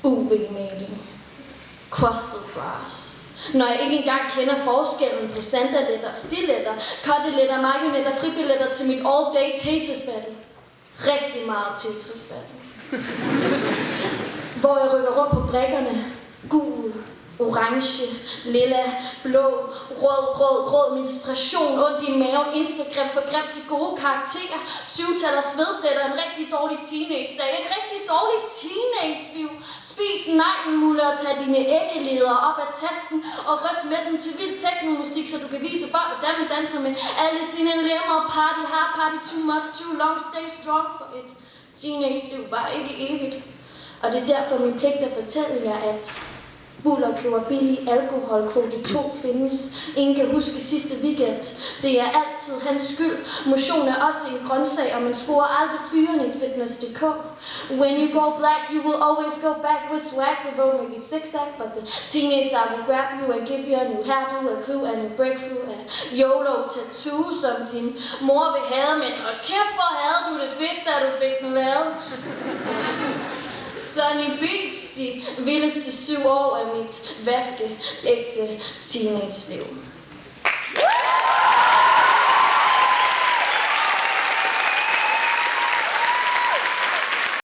UV-maling, crusted grass. Når jeg ikke engang kender forskellen på sandaletter og stiletter, kotteletter, marionetter, fribilletter til mit all-day Tetris-battle. Rigtig meget Tetris-battle. Hvor jeg rykker rundt på brikkerne. Gul, orange, lilla, blå, rød, menstruation, ondt i maven, Instagram for grim til gode karakterer, 7-taller svedpletter, en rigtig dårlig teenage-dag, et rigtig dårligt teenage-liv. Spis neglenmulle og tag dine æggeleder op af tasken og ryst med den til vild teknomusik, så du kan vise folk, hvordan man danser med alle sine lemmer. Party hard, party too much, too long, stay strong for et teenage-liv var ikke evigt. Og det er derfor min pligt at fortælle jer, at Buller køber billig alkohol, kvote 2 findes. Ingen kan huske sidste weekend. Det er altid hans skyld. Motion er også en grøntsag, og man scorer aldrig fyrene i fitness.dk. When you go black, you will always go back with swag. The road may be zigzag, but the teenage I will grab you and give you a new hairdo, a clue and a breakthrough. A YOLO tattoo, som din mor vil have, men hold kæft, hvor havde du det fedt, da du fik den lavet. Sonny Beach, de vildeste 7 år af mit vaskeægte teenage-liv.